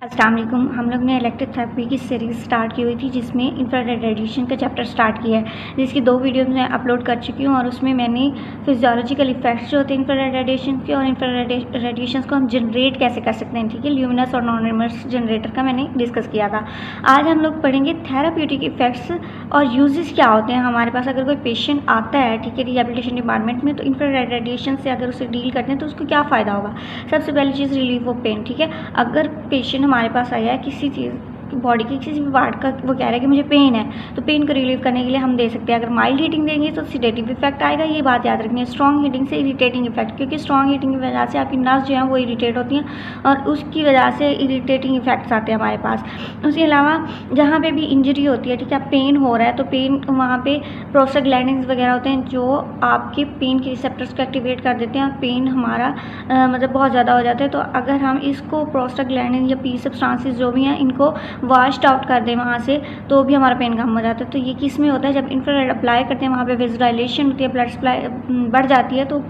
अस्सलाम वालेकुम। हम लोग ने इलेक्ट्रिक थेरेपी की सीरीज़ स्टार्ट की हुई थी जिसमें इंफ्रारेड रेडिएशन का चैप्टर स्टार्ट किया है, जिसकी 2 वीडियो मैं अपलोड कर चुकी हूँ और उसमें मैंने फिजियोलॉजिकल इफेक्ट्स जो होते हैं इंफ्रारेड रेडिएशन के और इंफ्रारेड रेडिएशन को हम जनरेट कैसे कर सकते हैं, ठीक है, ल्यूमिनस और नॉन ल्यूमिनस जनरेटर का मैंने डिस्कस किया था। आज हम लोग पढ़ेंगे थेराप्यूटिक इफेक्ट्स और यूजेस क्या होते हैं हमारे पास। अगर कोई पेशेंट आता है, ठीक है, रिहेबिलिटेशन डिपार्टमेंट में, तो इंफ्रारेड रेडिएशन से अगर उसे डील करते हैं तो उसको क्या फ़ायदा होगा। सबसे पहली चीज़ रिलीफ ऑफ पेन, ठीक है। अगर पेशेंट हमारे पास आया है किसी चीज़ बॉडी की किसी भी पार्ट का, वो कह रहा है कि मुझे पेन है, तो पेन को रिलीव करने के लिए हम दे सकते हैं। अगर माइल्ड हीटिंग देंगे तो सीडेटिव इफेक्ट आएगा, ये बात याद रखनी है। स्ट्रॉन्ग हीटिंग से इरिटेटिंग इफेक्ट, क्योंकि स्ट्रॉन्ग हीटिंग की वजह से आपकी नर्व जो है वो इरिटेट होती हैं और उसकी वजह से इरिटेटिंग इफेक्ट्स आते हैं हमारे पास। उसके अलावा जहाँ पे भी इंजरी होती है, ठीक है, पेन हो रहा है, तो पेन वहाँ पे प्रोस्टाग्लैंडिन्स वगैरह होते हैं जो आपके पेन के रिसेप्टर्स को एक्टिवेट कर देते हैं और पेन हमारा मतलब बहुत ज़्यादा हो जाता है। तो अगर हम इसको प्रोस्टाग्लैंडिन या पी सब्सटेंसेस जो भी हैं इनको वाश्ड आउट कर दें वहाँ से, तो भी हमारा पेन कम हो जाता है। तो ये किस में होता है, जब इंफ्रारेड अप्लाई करते हैं वहाँ पे वेज़ोडाइलेशन होती है, ब्लड सप्लाई बढ़ जाती है, तो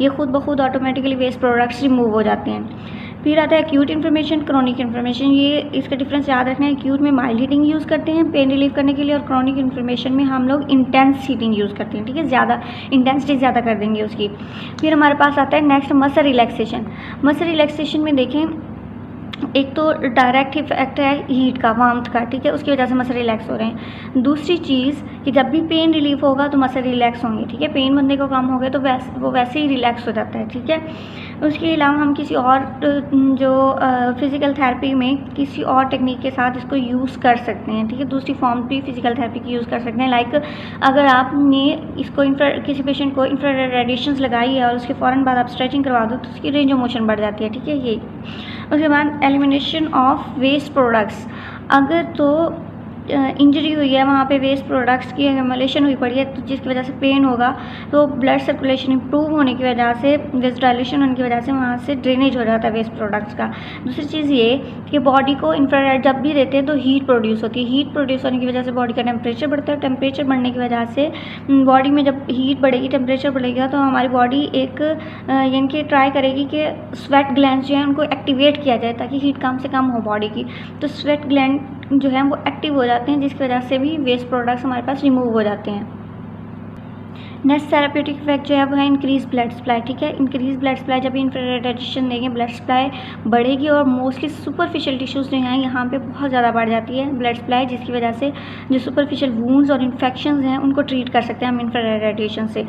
ये खुद ब खुद ऑटोमेटिकली वेस्ट प्रोडक्ट्स रिमूव हो जाते हैं। फिर आता है एक्यूट इन्फ्लेमेशन, क्रॉनिक इन्फ्लेमेशन। ये इसका डिफरेंस याद रखना है। एक्यूट में माइल्ड हीटिंग यूज़ करते हैं पेन रिलीव करने के लिए, और क्रॉनिक इन्फ्लेमेशन में हम लोग इंटेंस हीटिंग यूज़ करते हैं, ठीक है, ज़्यादा इंटेंसिटी ज़्यादा कर देंगे उसकी। फिर हमारे पास आता है next muscle relaxation. Muscle relaxation में देखें, एक तो डायरेक्ट इफेक्ट है हीट का, वार्मथ का, ठीक है, उसकी वजह से मसल रिलैक्स हो रहे हैं। दूसरी चीज़ कि जब भी पेन रिलीफ होगा तो मसल रिलैक्स होंगे, ठीक है, पेन बंदे को कम हो गया तो वो वैसे ही रिलैक्स हो जाता है, ठीक है। उसके अलावा हम किसी और जो फिज़िकल थेरेपी में किसी और टेक्निक के साथ इसको यूज़ कर सकते हैं, ठीक है, दूसरी फॉर्म भी फिज़िकल थेरेपी की यूज़ कर सकते हैं। लाइक अगर आपने इसको किसी पेशेंट को इंफ्रारेड रेडिएशंस लगाई है और उसके फ़ौरन बाद आप स्ट्रेचिंग करवा दो तो उसकी रेंज ऑफ मोशन बढ़ जाती है, ठीक है, ये। उसके बाद एलिमिनेशन ऑफ वेस्ट प्रोडक्ट्स। अगर तो इंजरी हुई है, वहाँ पे वेस्ट प्रोडक्ट्स की एक्यूमुलेशन हुई पड़ी है, तो जिसकी वजह से पेन होगा, तो ब्लड सर्कुलेशन इंप्रूव होने की वजह से, वेज़ोडाइलेशन होने की वजह से वहाँ से ड्रेनेज हो जाता है वेस्ट प्रोडक्ट्स का। दूसरी चीज़ ये कि बॉडी को इंफ्रारेड जब भी देते हैं तो हीट प्रोड्यूस होती है। हीट प्रोड्यूस होने की वजह से बॉडी का टेम्परेचर बढ़ता है। टेम्परेचर बढ़ने की वजह से बॉडी में जब हीट बढ़ेगी, टेम्परेचर बढ़ेगा, तो हमारी बॉडी एक यानी कि ट्राई करेगी कि स्वेट ग्लैंड्स जो हैं उनको एक्टिवेट किया जाए ताकि हीट कम से कम हो बॉडी की। तो स्वेट ग्लैंड जो है वो एक्टिव हो जाते हैं, जिसकी वजह से भी वेस्ट प्रोडक्ट्स हमारे पास रिमूव हो जाते हैं। नेक्स्ट थेराप्यूटिक इफेक्ट जो है वो है इंक्रीज ब्लड सप्लाई, ठीक है। इंक्रीज ब्लड सप्लाई, जब इंफ्रारेड रेडिएशन देंगे ब्लड सप्लाई बढ़ेगी और मोस्टली सुपरफिशियल टिश्यूज़ जो हैं यहाँ पे बहुत ज़्यादा बढ़ जाती है ब्लड सप्लाई, जिसकी वजह से जो सुपरफिशियल वूंड्स और इन्फेक्शंस हैं उनको ट्रीट कर सकते हैं हम इंफ्रारेड रेडिएशन से।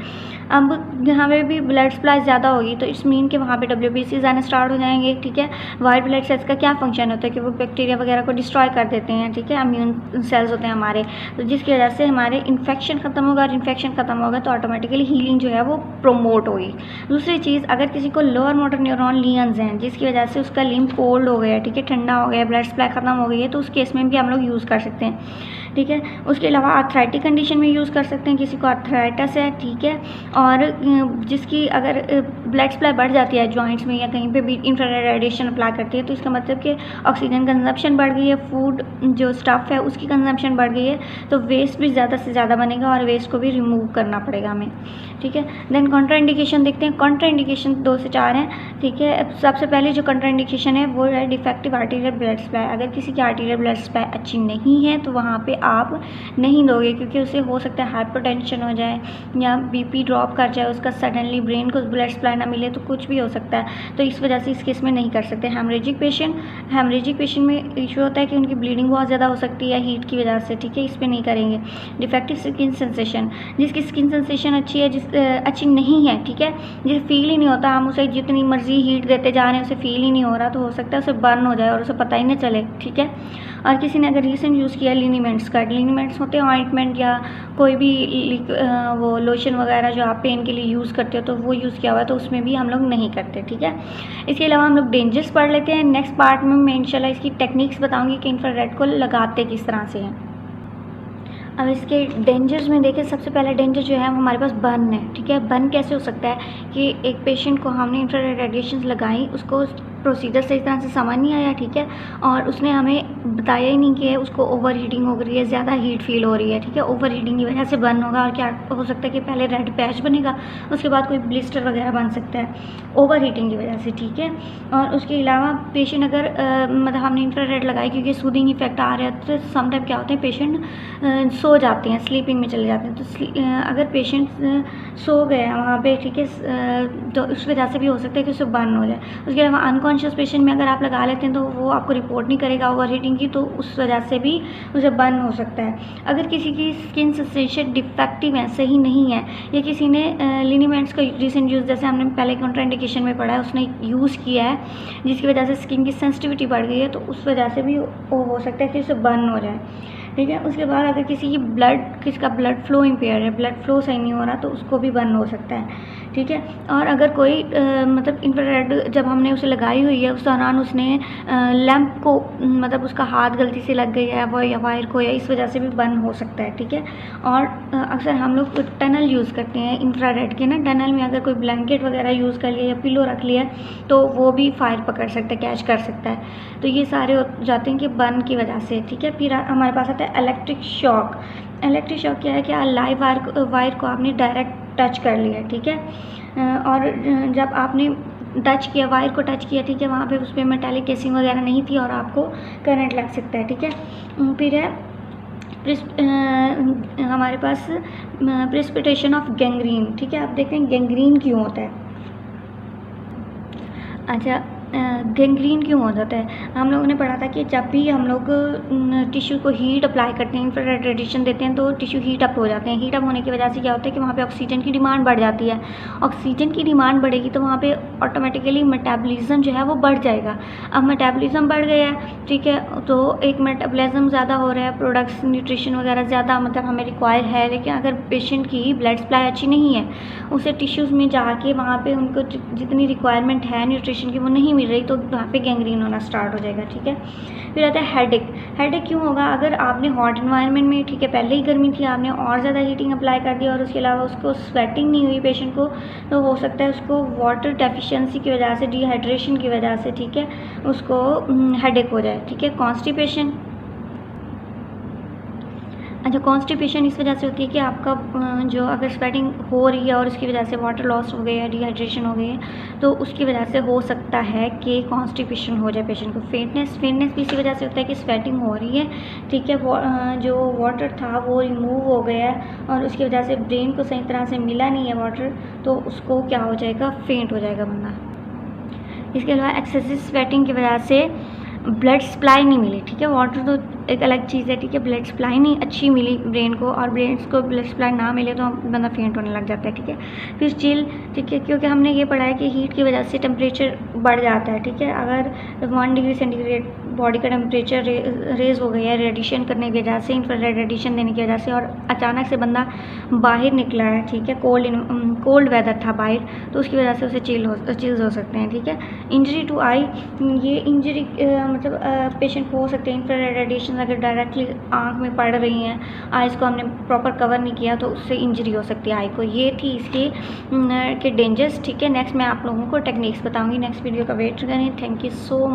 अब यहाँ पे भी ब्लड सप्लाई ज़्यादा होगी तो इट्स मीन कि वहाँ पे WBCs आने स्टार्ट हो जाएंगे, ठीक है। वाइट ब्लड सेल्स का क्या फंक्शन होता है कि वो बैक्टीरिया वगैरह को डिस्ट्रॉय कर देते हैं, ठीक है, इम्यून सेल्स होते हैं हमारे, तो जिसकी वजह से हमारे इन्फेक्शन खत्म होगा, और इन्फेक्शन खत्म होगा तो ऑटोमेटिकली हीलिंग जो है वो प्रोमोट होगी। दूसरी चीज़, अगर किसी को लोअर मोटर न्यूरॉन लीजन्स हैं जिसकी वजह से उसका लिम्ब कोल्ड हो गया है, ठीक है, ठंडा हो गया, ब्लड सप्लाई खत्म हो गई है, तो उस केस में भी हम लोग यूज़ कर सकते हैं, ठीक है। उसके अलावा आर्थराइटिक कंडीशन में यूज़ कर सकते हैं, किसी को आर्थराइटिस है, ठीक है, और जिसकी अगर ब्लड सप्लाई बढ़ जाती है जॉइंट्स में या कहीं पे भी इंफ्रारेड रेडिएशन अप्लाई करती है, तो इसका मतलब कि ऑक्सीजन कंजम्पशन बढ़ गई है, फूड जो स्टफ़ है उसकी कंजम्पशन बढ़ गई है, तो वेस्ट भी ज़्यादा से ज़्यादा बनेगा और वेस्ट को भी रिमूव करना पड़ेगा हमें, ठीक है। देन कॉन्ट्राइंडिकेशन देखते हैं। कॉन्ट्राइंडिकेशन 2 से 4 हैं, ठीक है। सबसे पहले जो कॉन्ट्राइंडिकेशन है वो है डिफेक्टिव आर्टीरियल ब्लड सप्लाई। अगर किसी की आर्टीरियल ब्लड सप्लाई अच्छी नहीं है तो वहाँ पे आप नहीं दोगे, क्योंकि उसे हो सकता है हाइपरटेंशन हो जाए या BP ड्रॉप कर जाए, उसका सडनली ब्रेन को ब्लड सप्लाई ना मिले, तो कुछ भी हो सकता है, तो इस वजह से इस केस में नहीं कर सकते। हेमरेजिक पेशेंट में इशू होता है कि उनकी ब्लीडिंग बहुत ज़्यादा हो सकती है हीट की वजह से, ठीक है, इस पर नहीं करेंगे। डिफेक्टिव स्किन सेंसेशन, जिसकी स्किन सेंसेशन अच्छी है, अच्छी नहीं है, ठीक है, जिसे फील ही नहीं होता, हम उसे जितनी मर्जी हीट देते जा रहे हैं उसे फील ही नहीं हो रहा, तो हो सकता है उसे बर्न हो जाए और उसे पता ही नहीं चले, ठीक है। और किसी ने अगर रीसेंट यूज़ किया लिनीमेंट्स का, लिनीमेंट्स होते हैं ऑइंटमेंट या कोई भी वो लोशन वगैरह जो आप पेन के लिए यूज़ करते हो, तो वो यूज़ किया हुआ है तो उसमें भी हम लोग नहीं करते, ठीक है। इसके अलावा हम लोग डेंजर्स पढ़ लेते हैं। नेक्स्ट पार्ट में मैं इंशाल्लाह इसकी टेक्निक्स बताऊँगी कि इंफ्रारेड को लगाते किस तरह से हैं। अब इसके डेंजर्स में देखें, सबसे पहला डेंजर जो है हमारे पास बर्न है, ठीक है। बर्न कैसे हो सकता है कि एक पेशेंट को हमने इंफ्रारेड रेडिएशन लगाई, उसको प्रोसीजर सही तरह से समझ नहीं आया, ठीक है। और उसने हमें बताया ही नहीं कि उसको ओवर हीटिंग हो रही है, ज़्यादा हीट फील हो रही है, ठीक है। ओवर हीटिंग की वजह से बर्न होगा और क्या हो सकता है कि पहले रेड पैच बनेगा, उसके बाद कोई ब्लिस्टर वगैरह बन सकता है ओवर हीटिंग की वजह से, ठीक है। और उसके अलावा पेशेंट अगर मतलब हमने इंफ्रारेड लगाई क्योंकि सूदिंग इफेक्ट आ रहा है, तो समटाइम क्या होता है पेशेंट सो जाते हैं, स्लीपिंग में चले जाते हैं। तो अगर पेशेंट सो गए वहाँ पे, ठीक है, तो उस वजह से भी हो सकता है कि उसे बर्न हो जाए। उसके अलावा अनकॉन्शियस पेशेंट में अगर आप लगा लेते हैं तो वो आपको रिपोर्ट नहीं करेगा ओवर हीटिंग की, तो उस वजह से भी उसे बर्न हो सकता है। अगर किसी की स्किन सेंसेशन डिफेक्टिव है, सही नहीं है, या किसी ने लिनीमेंट्स का रिसेंट यूज़, जैसे हमने पहले कॉन्ट्राइंडिकेशन में पढ़ा है, उसने यूज़ किया है जिसकी वजह से स्किन की सेंसिटिविटी बढ़ गई है, तो उस वजह से भी वो हो सकता है कि उसे बर्न हो जाए, ठीक है। उसके बाद अगर किसका ब्लड फ्लो इम्पेयर है, ब्लड फ्लो सही नहीं हो रहा, तो उसको भी बर्न हो सकता है, ठीक है। और अगर कोई मतलब इंफ्रारेड जब हमने उसे लगाई हुई है उस दौरान उसने लैंप को मतलब उसका हाथ गलती से लग गई है वो या वायर को, या इस वजह से भी बर्न हो सकता है, ठीक है। और अक्सर हम लोग टनल यूज़ करते हैं इंफ्रारेड के ना, टनल में अगर कोई ब्लैंकेट वगैरह यूज़ कर लिया या पिलो रख लिया तो वो भी फायर पकड़ सकता है, कैच कर सकता है। तो ये सारे हो जाते हैं कि बर्न की वजह से, ठीक है। फिर हमारे पास आता है इलेक्ट्रिक शॉक। इलेक्ट्रिक शॉक क्या है कि लाइव वायर को आपने डायरेक्ट टच कर लिया, ठीक है। और जब आपने टच किया, वायर को टच किया, ठीक है, वहाँ पे उस पर मेटालिक केसिंग वगैरह नहीं थी और आपको करंट लग सकता है, ठीक है। फिर है हमारे पास प्रेसिपिटेशन ऑफ गैंग्रीन, ठीक है। आप देखते हैं गैंग्रीन क्यों होता है। अच्छा, गैंग्रीन क्यों हो जाता है? हम लोगों ने पढ़ा था कि जब भी हम लोग टिश्यू को हीट अप्लाई करते हैं, इंफ्रारेड रेडिएशन देते हैं, तो टिश्यू हीट अप हो जाते हैं। हीट अप होने की वजह से क्या होता है कि वहाँ पे ऑक्सीजन की डिमांड बढ़ जाती है। ऑक्सीजन की डिमांड बढ़ेगी तो वहाँ पे ऑटोमेटिकली मेटाबॉलिज्म जो है वो बढ़ जाएगा। अब मेटाबॉलिज्म बढ़ गया है, ठीक है, तो एक मेटाबॉलिज्म ज़्यादा हो रहा है, प्रोडक्ट्स न्यूट्रिशन वगैरह ज़्यादा मतलब हमें रिक्वायर है, लेकिन अगर पेशेंट की ब्लड सप्लाई अच्छी नहीं है, उसे टिश्यूज़ में जाके वहाँ पे उनको जितनी रिक्वायरमेंट है न्यूट्रिशन की वो नहीं मिल रही, तो वहाँ पे गैंग्रीन होना स्टार्ट हो जाएगा, ठीक है। फिर आता है हेडेक। हेडेक क्यों होगा? अगर आपने हॉट इन्वायरमेंट में, ठीक है, पहले ही गर्मी थी, आपने और ज़्यादा हीटिंग अप्लाई कर दी और उसके अलावा उसको स्वेटिंग नहीं हुई पेशेंट को, तो हो सकता है उसको वाटर डेफिशिएंसी की वजह से, डिहाइड्रेशन की वजह से, ठीक है, उसको हेडेक हो जाए, ठीक है। कॉन्स्टिपेशन। अच्छा, कॉन्स्टिपेशन इस वजह से होती है कि आपका जो अगर स्वेटिंग हो रही है और उसकी वजह से वाटर लॉस हो गई है, डिहाइड्रेशन हो गई है, तो उसकी वजह से हो सकता है कि कॉन्स्टिपेशन हो जाए पेशेंट को। फेंटनेस भी इसी वजह से होता है कि स्वेटिंग हो रही है, ठीक है, जो वाटर था वो रिमूव हो गया है और उसकी वजह से ब्रेन को सही तरह से मिला नहीं है वाटर, तो उसको क्या हो जाएगा, फेंट हो जाएगा बंदा। इसके अलावा एक्सेसिव स्वेटिंग की वजह से ब्लड सप्लाई नहीं मिली, ठीक है। वाटर तो एक अलग चीज़ है, ठीक है, ब्लड सप्लाई नहीं अच्छी मिली ब्रेन को, और ब्रेन को ब्लड सप्लाई ना मिले तो बंदा फेंट होने लग जाता है, ठीक है। फिर चिल, ठीक है, क्योंकि हमने ये पढ़ा है कि हीट की वजह से टेम्परेचर बढ़ जाता है, ठीक है। अगर 1 डिग्री सेंटीग्रेड बॉडी का टेम्परेचर रेज हो गया है रेडिएशन करने की वजह से, इंफ्रारेड रेडिएशन देने की वजह से, और अचानक से बंदा बाहर निकला है, ठीक है, कोल्ड वेदर था बाहर, तो उसकी वजह से उसे चिल्स हो सकते हैं, ठीक है। इंजरी टू आई, ये इंजरी मतलब पेशेंट को हो सकते हैं इंफ्रारेड रेडिएशन अगर डायरेक्टली आँख में पड़ रही हैं, आइज़ को हमने प्रॉपर कवर नहीं किया तो उससे इंजरी हो सकती है आई को। ये थी इसके के डेंजर्स, ठीक है। नेक्स्ट मैं आप लोगों को टेक्निक्स बताऊंगी, नेक्स्ट वीडियो का वेट करें। Thank you so much.